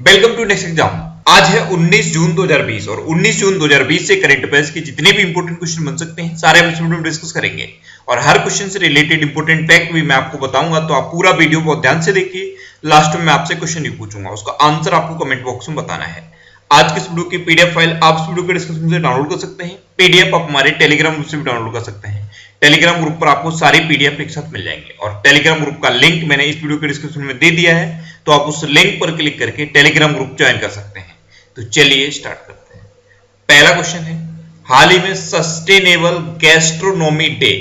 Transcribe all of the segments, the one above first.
Welcome to next exam. आज है 19 जून 2020 और 19 जून 2020 से करंट अफेयर्स के जितने भी इंपोर्टेंट क्वेश्चन बन सकते हैं सारे हम इस वीडियो में डिस्कस करेंगे और हर क्वेश्चन से रिलेटेड इंपोर्टेंट फैक्ट भी मैं आपको बताऊंगा। तो आप पूरा वीडियो बहुत ध्यान से देखिए। लास्ट में मैं आपसे क्वेश्चन भी पूछूंगा, उसका आंसर आपको कमेंट बॉक्स में बताना है। आज के इस वीडियो की पीडीएफ फाइल आप इस वीडियो के डिस्क्रिप्शन से डाउनलोड कर सकते हैं। पीडीएफ आप हमारे टेलीग्राम ग्रुप से भी डाउनलोड कर सकते हैं। टेलीग्राम ग्रुप पर आपको सारी पीडीएफ एक साथ मिल जाएंगे और टेलीग्राम ग्रुप का लिंक मैंने इस वीडियो के डिस्क्रिप्शन में दे दिया है, तो आप उस लिंक पर क्लिक करके टेलीग्राम ग्रुप ज्वाइन कर सकते हैं। तो चलिए स्टार्ट करते हैं। पहला क्वेश्चन है, हाल ही में सस्टेनेबल गैस्ट्रोनॉमी डे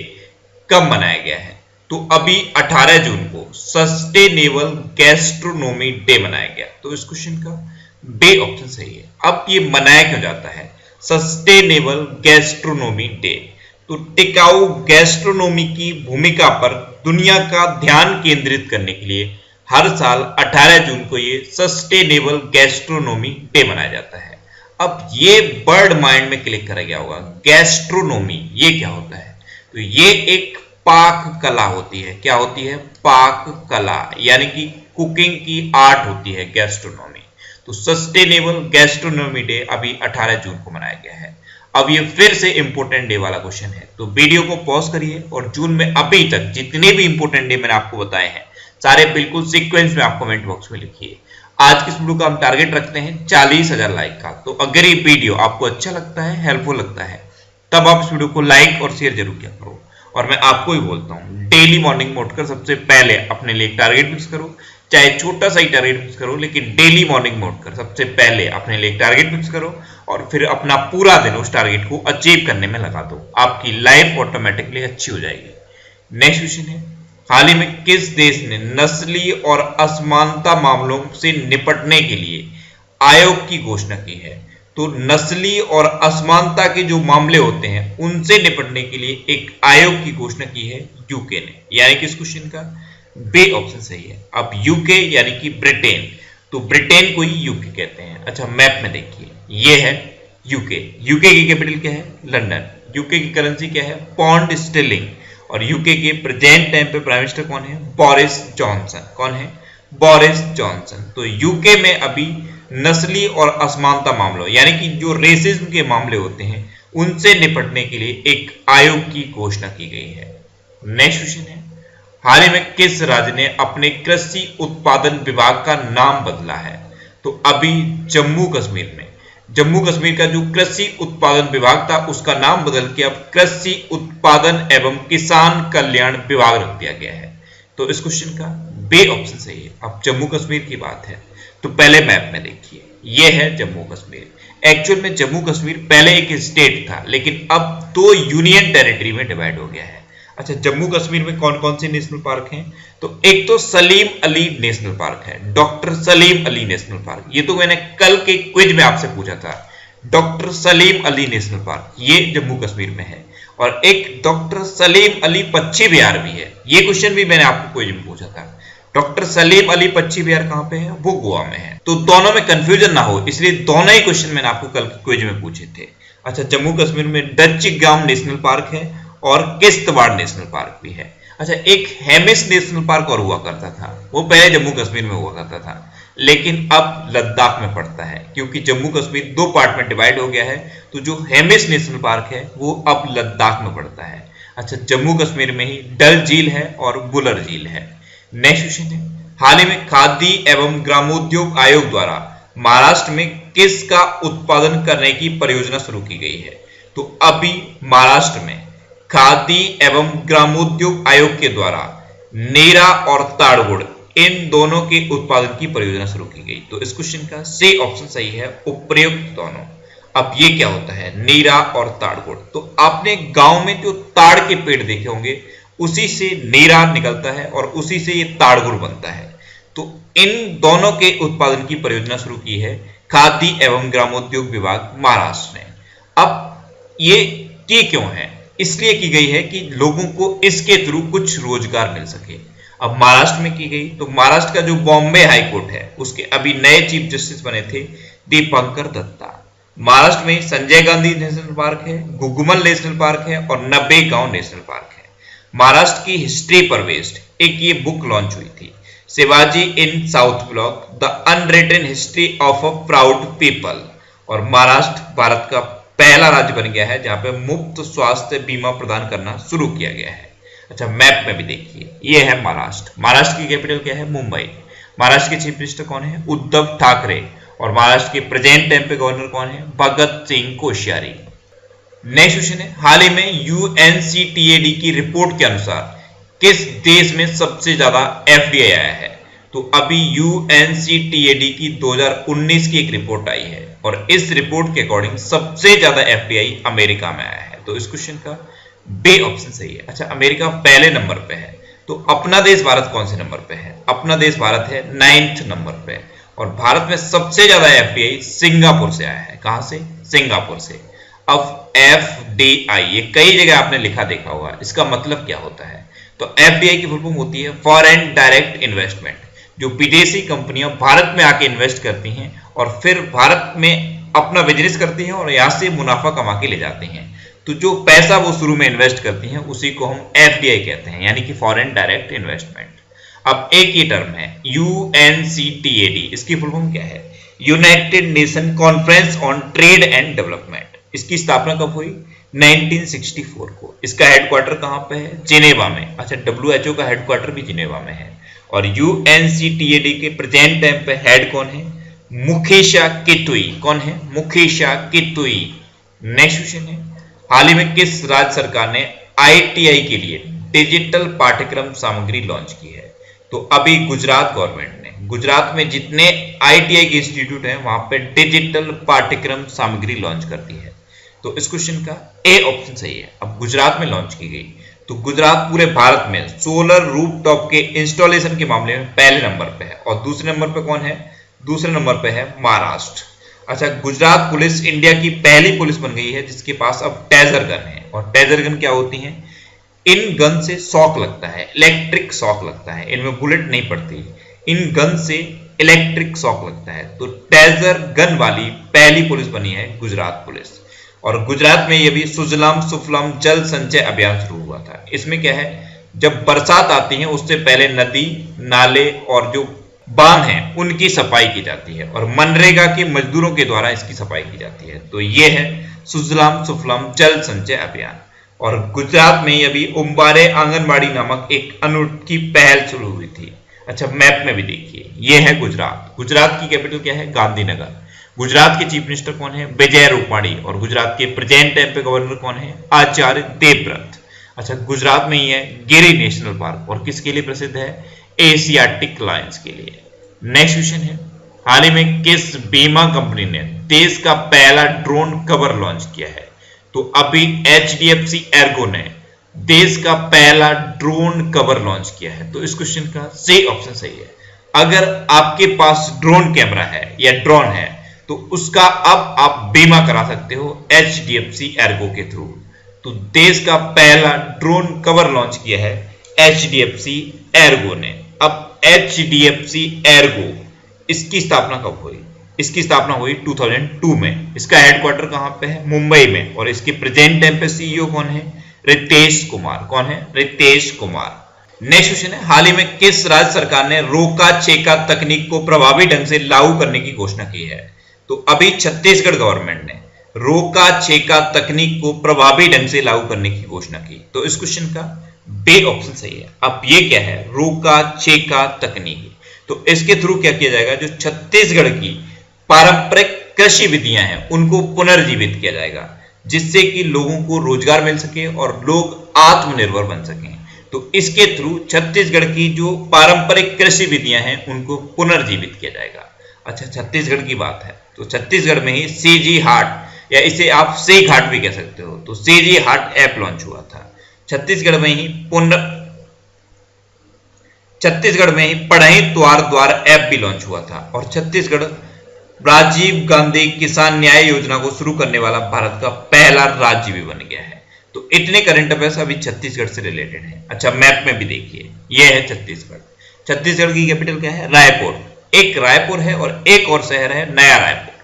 कब मनाया गया है? तो अभी 18 जून को सस्टेनेबल गैस्ट्रोनॉमी डे मनाया गया। तो इस क्वेश्चन का बी ऑप्शन सही है। अब ये मनाया क्यों जाता है सस्टेनेबल गैस्ट्रोनॉमी डे? तो टिकाऊ गैस्ट्रोनॉमी की भूमिका पर दुनिया का ध्यान केंद्रित करने के लिए हर साल 18 जून को ये सस्टेनेबल गैस्ट्रोनॉमी डे मनाया जाता है। अब ये वर्ड माइंड में क्लिक करा गया होगा, गैस्ट्रोनॉमी ये क्या होता है? तो ये एक पाक कला होती है। क्या होती है? पाक कला, यानी कि कुकिंग की आर्ट होती है गैस्ट्रोनॉमी। तो सस्टेनेबल गैस्ट्रोनॉमी डे अभी 18 जून को मनाया गया है। अब ये फिर से इंपोर्टेंट डे वाला क्वेश्चन है, तो वीडियो को पॉज करिए और जून में अभी तक जितने भी इंपोर्टेंट डे मैंने आपको बताए हैं सारे बिल्कुल सीक्वेंस में आप कमेंट बॉक्स में लिखिए। आज की इस वीडियो का हम टारगेट रखते हैं 40,000 लाइक का। तो अगर ये वीडियो आपको अच्छा लगता है, हेल्पफुल लगता है, तब आप इस वीडियो को लाइक और शेयर जरूर किया करो। और मैं आपको ही बोलता हूँ, डेली मॉर्निंग में उठकर सबसे पहले अपने लिए टारगेट फिक्स करो, चाहे छोटा सा ही टारगेट फिक्स करो, लेकिन डेली मॉर्निंग में उठकर सबसे पहले अपने लिए टारगेट फिक्स करो और फिर अपना पूरा दिन उस टारगेट को अचीव करने में लगा दो। आपकी लाइफ ऑटोमेटिकली अच्छी हो जाएगी। नेक्स्ट क्वेश्चन है, हाल ही में किस देश ने नस्लीय और असमानता मामलों से निपटने के लिए आयोग की घोषणा की है? तो नस्लीय और असमानता के जो मामले होते हैं उनसे निपटने के लिए एक आयोग की घोषणा की है यूके ने, यानी कि इस क्वेश्चन का बी ऑप्शन सही है। अब यूके यानी कि ब्रिटेन, तो ब्रिटेन को ही यूके कहते हैं। अच्छा, मैप में देखिए, ये है यूके। यूके की कैपिटल क्या है? लंदन। यूके की करेंसी क्या है? Pound sterling. और यूके के प्रेजेंट टाइम पे प्राइम मिनिस्टर कौन है? Boris Johnson. कौन है? Boris Johnson. तो यूके में अभी नस्ली और असमानता मामलों, यानी कि जो रेसिज्म के मामले होते हैं उनसे निपटने के लिए एक आयोग की घोषणा की गई है। नेक्स्ट क्वेश्चन है, हाल ही में किस राज्य ने अपने कृषि उत्पादन विभाग का नाम बदला है? तो अभी जम्मू कश्मीर में, जम्मू कश्मीर का जो कृषि उत्पादन विभाग था उसका नाम बदल के अब कृषि उत्पादन एवं किसान कल्याण विभाग रख दिया गया है। तो इस क्वेश्चन का बी ऑप्शन सही है। अब जम्मू कश्मीर की बात है तो पहले मैप में देखिए, ये है जम्मू कश्मीर। एक्चुअल में जम्मू कश्मीर पहले एक स्टेट था, लेकिन अब 2 यूनियन टेरिटरी में डिवाइड हो गया है। अच्छा, जम्मू कश्मीर में कौन कौन से नेशनल पार्क हैं? तो एक तो सलीम अली नेशनल पार्क है, doctor Salim Ali national park. ये तो मैंने कल के क्विज में आपसे पूछा था, doctor Salim Ali national park ये जम्मू कश्मीर में है। और एक डॉक्टर सलीम अली पश्चिम बिहार भी है, ये क्वेश्चन भी मैंने आपको क्विज में पूछा था। डॉक्टर सलीम अली पश्चिम बिहार कहां पे है? वो गोवा में है। तो दोनों में कंफ्यूजन ना हो, इसलिए दोनों ही क्वेश्चन मैंने आपको कल के क्विज में पूछे थे। अच्छा, जम्मू कश्मीर में डच्चिगाम नेशनल पार्क है और किश्तवाड़ नेशनल पार्क भी है। अच्छा, एक हेमिस नेशनल पार्क और हुआ करता था, वो पहले जम्मू कश्मीर में हुआ करता था, लेकिन अब लद्दाख में पड़ता है क्योंकि जम्मू कश्मीर 2 पार्ट में डिवाइड हो गया है। तो जो हेमिस नेशनल पार्क है वो अब लद्दाख में पड़ता है। अच्छा, जम्मू कश्मीर में ही डल झील है और बुलर झील है। नेक्स्ट क्वेश्चन है, हाल ही में खादी एवं ग्रामोद्योग आयोग द्वारा महाराष्ट्र में किसका उत्पादन करने की परियोजना शुरू की गई है? तो अभी महाराष्ट्र में खादी एवं ग्रामोद्योग आयोग के द्वारा नीरा और ताड़गुड़ इन दोनों के उत्पादन की परियोजना शुरू की गई। तो इस क्वेश्चन का सी ऑप्शन सही है, उपयुक्त दोनों। अब ये क्या होता है नीरा और ताड़गुड़? तो आपने गांव में जो ताड़ के पेड़ देखे होंगे उसी से नीरा निकलता है और उसी से ये ताड़गुड़ बनता है। तो इन दोनों के उत्पादन की परियोजना शुरू की है खादी एवं ग्रामोद्योग विभाग महाराष्ट्र ने। अब ये की क्यों है? इसलिए की गई है कि लोगों को इसके थ्रू कुछ रोजगार मिल सके। अब महाराष्ट्र में की गई, तो महाराष्ट्र का जो बॉम्बे हाई कोर्ट है उसके अभी नए चीफ जस्टिस बने थे दीपंकर दत्ता। महाराष्ट्र में संजय गांधी नेशनल पार्क है, गुगमल नेशनल पार्क है और नबेगांव नेशनल पार्क है। महाराष्ट्र की हिस्ट्री पर बेस्ड एक ये बुक लॉन्च हुई थी Shivaji in South Block, the unwritten history of a proud people. और महाराष्ट्र भारत का पहला राज्य बन गया है जहां पे मुफ्त स्वास्थ्य बीमा प्रदान करना शुरू किया गया है। अच्छा, मैप में भी देखिए, ये है महाराष्ट्र। महाराष्ट्र की कैपिटल क्या है? मुंबई। महाराष्ट्र के चीफ मिनिस्टर कौन है? उद्धव ठाकरे। और महाराष्ट्र के प्रेजेंट टाइम पे गवर्नर कौन है? भगत सिंह कोश्यारी। नेक्स्ट क्वेश्चन है, हाल ही में यूएनसीटीएडी की रिपोर्ट के अनुसार किस देश में सबसे ज्यादा एफडीआई आया है? तो अभी यूएनसीटीएडी की 2019 की एक रिपोर्ट आई है और इस रिपोर्ट के अकॉर्डिंग सबसे ज्यादा एफडीआई अमेरिका में आया है। तो इस क्वेश्चन का बी ऑप्शन सही है। अच्छा, अमेरिका पहले नंबर पे है, तो अपना देश भारत कौन से नंबर पे है? अपना देश भारत है 9th नंबर पे। और भारत में सबसे ज्यादा एफडीआई सिंगापुर से आया है। कहां से? सिंगापुर से। अब एफडीआई ये कई जगह आपने लिखा देखा होगा, इसका मतलब क्या होता है? तो एफडीआई की फुल फॉर्म होती है फॉरेन डायरेक्ट इन्वेस्टमेंट, जो विदेशी कंपनियां भारत में आके इन्वेस्ट करती हैं और फिर भारत में अपना बिजनेस करती हैं और यहां से मुनाफा कमा के ले जाती हैं। तो जो पैसा वो शुरू में इन्वेस्ट करती हैं उसी को हम एफडीआई कहते हैं, यानी कि फॉरेन डायरेक्ट इन्वेस्टमेंट। अब एक ही टर्म है यूएनसीटीएडी, इसकी फुल फॉर्म क्या है? United nation conference on trade and development. इसकी स्थापना कब हुई? 1964 को। इसका हेडक्वार्टर कहां पे है? जिनेवा में। अच्छा, डब्ल्यूएचओ का हेडक्वार्टर भी जिनेवा में है। और यूएनसीटीएडी के प्रेजेंट टाइम पे हेड कौन है? मुकेशा कितुई। कौन है? मुकेशा कितुई। नेक्स्ट क्वेश्चन है, हाल ही में किस राज्य सरकार ने आईटीआई के लिए डिजिटल पाठ्यक्रम सामग्री लॉन्च की है? तो अभी गुजरात गवर्नमेंट ने, गुजरात में जितने आईटीआई के इंस्टीट्यूट हैं वहां पे डिजिटल पाठ्यक्रम सामग्री लॉन्च कर दी है। तो इस क्वेश्चन का ए ऑप्शन सही है। अब गुजरात में लॉन्च की गई, तो गुजरात पूरे भारत में सोलर रूफटॉप के इंस्टॉलेशन के मामले में पहले नंबर पे है। और दूसरे नंबर पे कौन है? दूसरे नंबर पे है महाराष्ट्र। अच्छा, गुजरात पुलिस इंडिया की पहली पुलिस बन गई है जिसके पास अब टेजर गन है। और टेजर गन क्या होती हैं? इन गन से शॉक लगता है, इलेक्ट्रिक शॉक लगता है, इनमें बुलेट नहीं पड़ती, इन गन से इलेक्ट्रिक शॉक लगता है। तो टेजर गन वाली पहली पुलिस बनी है गुजरात पुलिस। और गुजरात में ये भी सुजलाम सुफलाम जल संचय अभियान शुरू हुआ था। इसमें क्या है, जब बरसात आती है उससे पहले नदी नाले और जो बांध हैं उनकी सफाई की जाती है और मनरेगा के मजदूरों के द्वारा इसकी सफाई की जाती है। तो ये है सुजलाम सुफलाम जल संचय अभियान। और गुजरात में अभी उम्बारे आंगनबाड़ी नामक एक अनूठी पहल शुरू हुई थी। अच्छा, मैप में भी देखिए, ये है गुजरात। गुजरात की कैपिटल क्या है? गांधीनगर। गुजरात के चीफ मिनिस्टर कौन है? विजय रूपाणी। और गुजरात के प्रेजेंट टाइम पे गवर्नर कौन है? आचार्य देवव्रत। अच्छा, गुजरात में ही है गिरी नेशनल पार्क और किसके लिए प्रसिद्ध है? एशियाटिक लायंस के लिए। नेक्स्ट क्वेश्चन है, हाल ही में किस बीमा कंपनी ने देश का पहला ड्रोन कवर लॉन्च किया है? तो अभी एचडीएफसी एर्गो ने देश का पहला ड्रोन कवर लॉन्च किया है। तो इस क्वेश्चन का सी ऑप्शन सही है। अगर आपके पास ड्रोन कैमरा है या ड्रोन है तो उसका अब आप बीमा करा सकते हो एचडीएफसी एर्गो के थ्रू। तो देश का पहला ड्रोन कवर लॉन्च किया है एचडीएफसी एर्गो ने। अब एचडीएफसी एर्गो, इसकी स्थापना कब हुई? इसकी स्थापना हुई 2002 में। इसका हेडक्वार्टर कहां पे है? मुंबई में। और इसके प्रेजेंट टाइम पे सीईओ कौन है? रितेश कुमार। कौन है? रितेश कुमार। नेक्स्ट क्वेश्चन है, हाल ही में किस राज्य सरकार ने रोका छेका तकनीक को प्रभावी ढंग से लागू करने की घोषणा की है? तो अभी छत्तीसगढ़ गवर्नमेंट ने रोका छेका तकनीक को प्रभावी ढंग से लागू करने की घोषणा की। तो इस क्वेश्चन का बी ऑप्शन सही है। अब ये क्या है? रोका छेका तकनीक। तो इसके थ्रू क्या किया जाएगा? जो छत्तीसगढ़ की पारंपरिक कृषि विधियां हैं उनको पुनर्जीवित किया जाएगा, जिससे कि लोगों को रोजगार मिल सके और लोग आत्मनिर्भर बन सकें। तो इसके थ्रू छत्तीसगढ़ की जो पारंपरिक कृषि विधियां हैं उनको पुनर्जीवित किया जाएगा। अच्छा, छत्तीसगढ़ की बात है तो छत्तीसगढ़ में ही सीजी हाट या इसे आप सी घाट भी कह सकते हो, तो सीजी हाट ऐप लॉन्च हुआ था। छत्तीसगढ़ में ही पढ़ई द्वार द्वार ऐप भी लॉन्च हुआ था। और छत्तीसगढ़ राजीव गांधी किसान न्याय योजना को शुरू करने वाला भारत का पहला राज्य भी बन गया है। तो इतने करंट अफेयर्स अभी छत्तीसगढ़ से रिलेटेड है। अच्छा, मैप में भी देखिए, यह है छत्तीसगढ़। छत्तीसगढ़ की कैपिटल क्या है? रायपुर। एक रायपुर है और एक और शहर है नया रायपुर।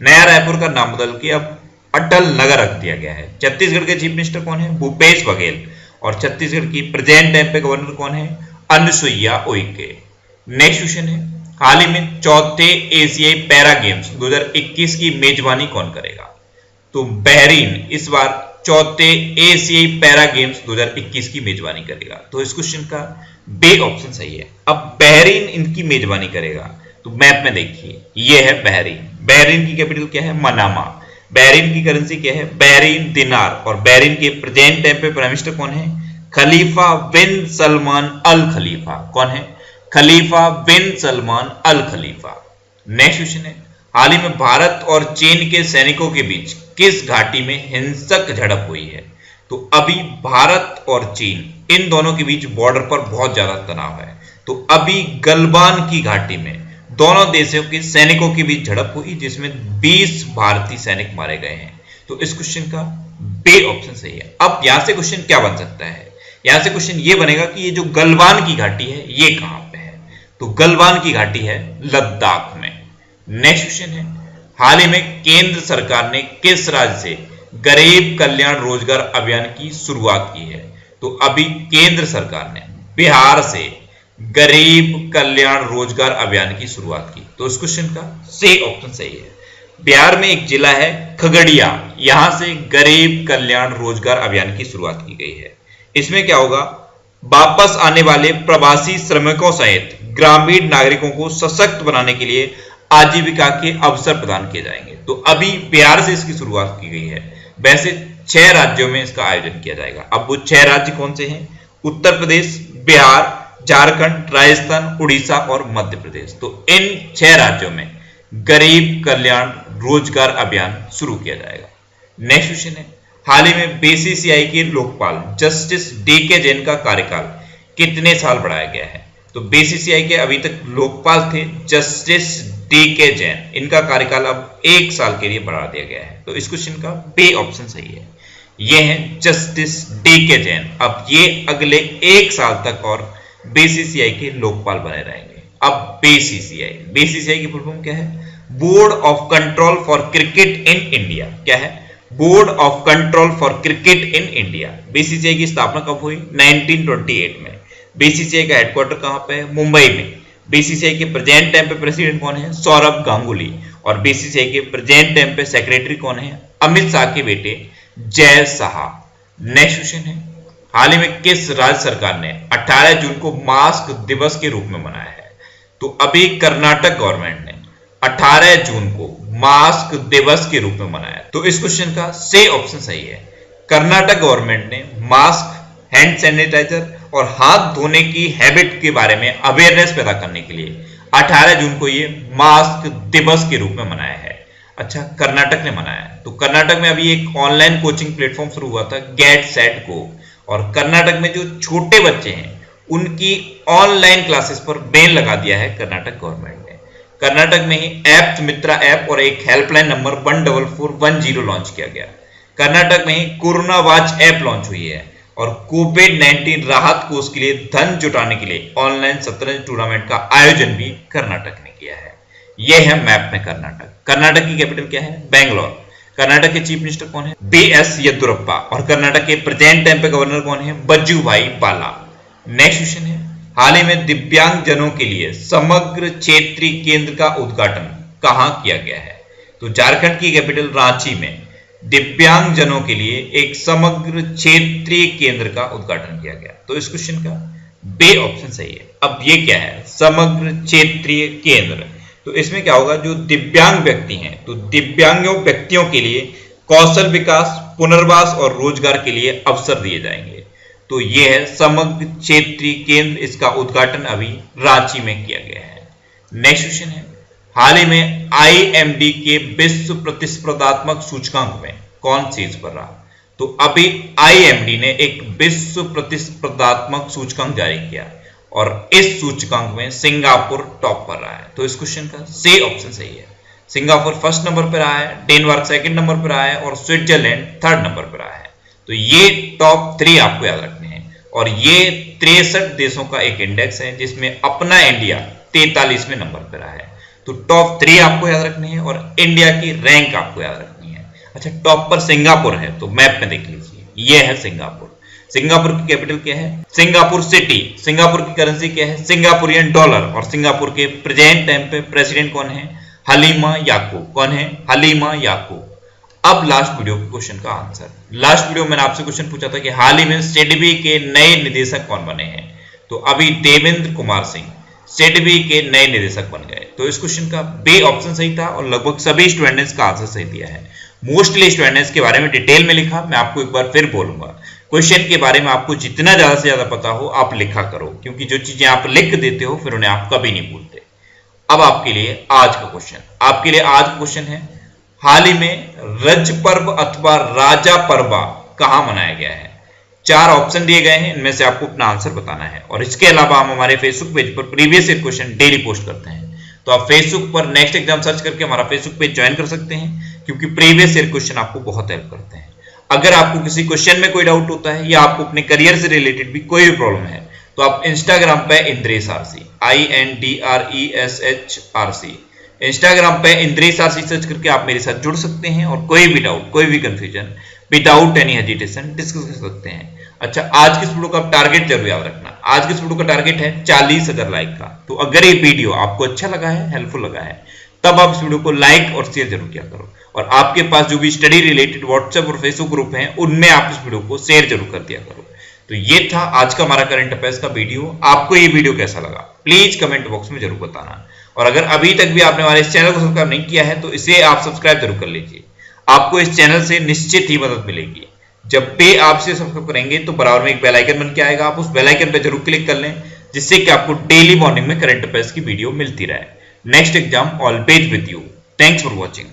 नया रायपुर का नाम बदल के अब अटल नगर रख दिया गया है। छत्तीसगढ़ के चीफ मिनिस्टर कौन है? भूपेश बघेल। और छत्तीसगढ़ की प्रेजेंट टाइम पे गवर्नर कौन है? अनुसुईया उइके। नेक्स्ट क्वेश्चन है, हाल ही में चौथे एशियाई पैरा गेम्स 2021 की मेजबानी कौन करेगा? तो बहरीन इस बार चौथे एशियाई पैरा गेम्स 2021 की मेजबानी करेगा। तो इस क्वेश्चन का बे ऑप्शन सही है। अब बहरीन इनकी मेजबानी करेगा, तो मैप में देखिए ये है बहरीन। बहरीन की कैपिटल क्या है? मनामा। बहरीन की करेंसी क्या है? बहरीन दिनार। और बहरीन के प्रेजेंट टाइम पे प्राइम मिनिस्टर कौन है? खलीफा बिन सलमान अल खलीफा। कौन है? खलीफा बिन सलमान अल खलीफा। नेक्स्ट क्वेश्चन है, हाल ही में भारत और चीन के सैनिकों के बीच किस घाटी में हिंसक झड़प हुई है? तो अभी भारत और चीन इन दोनों के बीच बॉर्डर पर बहुत ज्यादा तनाव है। तो अभी गलवान की घाटी में दोनों देशों के सैनिकों के बीच झड़प हुई, जिसमें 20 भारतीय सैनिक मारे गए हैं। तो इस क्वेश्चन का बे ऑप्शन सही है। अब यहां से क्वेश्चन क्या बन सकता है? यहां से क्वेश्चन ये बनेगा कि ये जो गलवान की घाटी है ये कहां पे है? तो गलवान की घाटी है लद्दाख में। नेक्स्ट क्वेश्चन है, हाल ही में केंद्र सरकार ने किस राज्य से गरीब कल्याण रोजगार अभियान की शुरुआत की है? तो अभी केंद्र सरकार ने बिहार से गरीब कल्याण रोजगार अभियान की शुरुआत की। तो इस क्वेश्चन का सी ऑप्शन सही है। बिहार में एक जिला है खगड़िया, यहां से गरीब कल्याण रोजगार अभियान की शुरुआत की गई है। इसमें क्या होगा? वापस आने वाले प्रवासी श्रमिकों सहित ग्रामीण नागरिकों को सशक्त बनाने के लिए आजीविका के अवसर प्रदान किए जाएंगे। तो अभी बिहार से इसकी शुरुआत की गई है। वैसे 6 राज्यों में इसका आयोजन किया जाएगा। अब वो 6 राज्य कौन से हैं? उत्तर प्रदेश, बिहार, झारखंड, राजस्थान, उड़ीसा और मध्य प्रदेश। तो इन 6 राज्यों में गरीब कल्याण रोजगार अभियान शुरू किया जाएगा। नेक्स्ट क्वेश्चन है, हाल ही में बीसीसीआई के लोकपाल जस्टिस डीके जैन का कार्यकाल कितने साल बढ़ाया गया है? तो बीसीसीआई के अभी तक लोकपाल थे जस्टिस डीके जैन, इनका कार्यकाल अब 1 साल के लिए बढ़ा दिया गया है। तो इस क्वेश्चन का बी ऑप्शन सही है। ये है जस्टिस डीके जैन। अब ये अगले 1 साल तक और बीसीसीआई के लोकपाल बने रहेंगे। अब बीसीसीआई की फुल फॉर्म क्या है? Board of control for cricket in India. क्या है? Board of control for cricket in India. BCCI की स्थापना कब हुई? 1928 में। बीसीसीआई का हेडक्वार्टर कहां पे है? मुंबई में। बीसीसीआई के प्रेजेंट टाइम पे प्रेसिडेंट कौन है? सौरभ गांगुली। और बीसीसीआई के प्रेजेंट टाइम पे सेक्रेटरी कौन है? अमित शाह के बेटे जय शाह। नेक्स्ट क्वेश्चन है, हाल ही में किस राज्य सरकार ने 18 जून को मास्क दिवस के रूप में मनाया है? तो अभी कर्नाटक गवर्नमेंट ने 18 जून को मास्क दिवस के रूप में मनाया। तो इस क्वेश्चन का सी ऑप्शन सही है। कर्नाटक गवर्नमेंट ने मास्क, हैंड सैनिटाइजर और हाथ धोने की हैबिट के बारे में अवेयरनेस पैदा करने के लिए 18 जून को ये मास्क दिवस के रूप में मनाया है। अच्छा, कर्नाटक ने मनाया। तो कर्नाटक में अभी एक ऑनलाइन कोचिंग प्लेटफॉर्म शुरू हुआ था, गेट सेट गो, और कर्नाटक में जो छोटे बच्चे हैं उनकी ऑनलाइन क्लासेस पर बैन लगा दिया है कर्नाटक गवर्नमेंट ने। कर्नाटक में ही ऐप मित्रा ऐप और एक हेल्पलाइन नंबर 14410 लॉन्च किया गया। कर्नाटक में ही कोरोना वॉच ऐप लॉन्च हुई है और कोविड-19 राहत कोष के लिए धन जुटाने के लिए ऑनलाइन शतरंज टूर्नामेंट का आयोजन भी कर्नाटक ने किया है। यह है मैप में कर्नाटक। कर्नाटक की कैपिटल क्या है? बेंगलोर। कर्नाटक के चीफ मिनिस्टर कौन है? बीएस येदियुरप्पा। और कर्नाटक के प्रेजेंट टाइम पे गवर्नर कौन है? बजूभाई वाला। नेक्स्ट क्वेश्चन है, हाल ही में दिव्यांग जनों के लिए समग्र क्षेत्रीय केंद्र का उद्घाटन कहां किया गया है? तो झारखंड की कैपिटल रांची में दिव्यांग जनों के लिए एक समग्र क्षेत्रीय केंद्र का उद्घाटन किया गया। तो इस क्वेश्चन का बे ऑप्शन सही है। अब ये क्या है? समग्र क्षेत्रीय केंद्र। तो इसमें क्या होगा? जो दिव्यांग व्यक्ति हैं, तो दिव्यांगों व्यक्तियों के लिए कौशल विकास, पुनर्वास और रोजगार के लिए अवसर दिए जाएंगे। तो ये है समग्र क्षेत्रीय केंद्र, इसका उद्घाटन अभी रांची में किया गया है। नेक्स्ट क्वेश्चन है, हाल ही में आईएमडी के विश्व प्रतिस्पर्धात्मक सूचकांक में कौन शीर्ष पर रहा? तो अभी आईएमडी ने एक विश्व प्रतिस्पर्धात्मक सूचकांक जारी किया और इस सूचकांक में सिंगापुर टॉप पर रहा है। तो इस क्वेश्चन का सी ऑप्शन सही है। सिंगापुर फर्स्ट नंबर पर रहा है, डेनमार्क सेकंड नंबर पर रहा है और स्विट्जरलैंड थर्ड नंबर पर रहा है। तो ये टॉप 3 आपको याद रखने हैं। और ये 63 देशों का एक इंडेक्स है जिसमें अपना इंडिया 43वें नंबर पर रहा है। तो टॉप 3 आपको याद रखनी है और इंडिया की रैंक आपको याद रखनी है। अच्छा, टॉप पर सिंगापुर है, तो मैप में देख लीजिए, ये है सिंगापुर। सिंगापुर की कैपिटल क्या है? Singapore city. सिंगापुर की करेंसी क्या है? Singaporean dollar. और सिंगापुर के प्रेजेंट टाइम पे प्रेसिडेंट कौन है? हलीमा याकूब। कौन है? हलीमा याकूब। अब लास्ट वीडियो के क्वेश्चन का आंसर। लास्ट वीडियो मैंने आपसे क्वेश्चन पूछा था कि हाल ही में सिडबी के नए निदेशक कौन बने हैं? तो अभी देवेंद्र कुमार सिंह सिडबी के नए निदेशक बन गए। तो इस क्वेश्चन का बी ऑप्शन सही था और लगभग सभी स्टूडेंट ने इसका आंसर सही दिया है। मोस्टली स्टूडेंट ने इसके बारे में डिटेल में लिखा। मैं आपको एक बार फिर बोलूंगा, क्वेश्चन के बारे में आपको जितना ज्यादा से ज्यादा पता हो आप लिखा करो, क्योंकि जो चीजें आप लिख देते हो फिर उन्हें आप कभी नहीं भूलते। अब आपके लिए आज का क्वेश्चन, आपके लिए आज का क्वेश्चन है, हाल ही में रज पर्व अथवा राजा पर्व कहां मनाया गया है? 4 ऑप्शन दिए गए हैं, इनमें से आपको अपना आंसर बताना है। और इसके अलावा हम हमारे फेसबुक पेज पर previous year question daily post करते हैं, तो आप फेसबुक पर नेक्स्ट एग्जाम सर्च करके हमारा फेसबुक पेज ज्वाइन कर सकते हैं, क्योंकि प्रीवियस ईयर क्वेश्चन आपको बहुत हेल्प करते हैं। अगर आपको किसी क्वेश्चन में कोई डाउट होता है या आपको अपने करियर से रिलेटेड भी कोई भी प्रॉब्लम है, तो आप इंस्टाग्राम पे इंद्रेश आरसी INDRESH इंस्टाग्राम पे इंद्रेश आरसी सर्च करके आप मेरे साथ जुड़ सकते हैं और कोई भी डाउट, कोई भी confusion without any hesitation discuss कर सकते हैं। अच्छा, आज की इस वीडियो का टारगेट जरूर याद रखना। आज की इस वीडियो का टारगेट है 40,000 लाइक का। तो अगर ये वीडियो आपको अच्छा लगा है, हेल्पफुल लगा है, तब आप इस वीडियो को लाइक और शेयर जरूर किया करो। और आपके पास जो भी स्टडी रिलेटेड व्हाट्सएप और फेसबुक ग्रुप हैं, उनमें आप इस वीडियो को शेयर जरूर कर दिया करो। तो ये था आज का हमारा करंट अफेयर्स का वीडियो। आपको ये वीडियो कैसा लगा प्लीज कमेंट बॉक्स में जरूर बताना। और अगर अभी तक भी आपने हमारे इस चैनल को सब्सक्राइब नहीं किया है, तो इसे आप सब्सक्राइब जरूर कर लीजिए। आपको इस चैनल से निश्चित ही मदद मिलेगी। जब भी आप इसे सब्सक्राइब करेंगे तो बराबर में एक बेल आइकन बन के आएगा, आप उस बेल आइकन पर जरूर क्लिक कर लें, जिससे कि आपको डेली मॉर्निंग में करंट अफेयर्स की वीडियो मिलती रहे। Next exam always with you. Thanks for watching.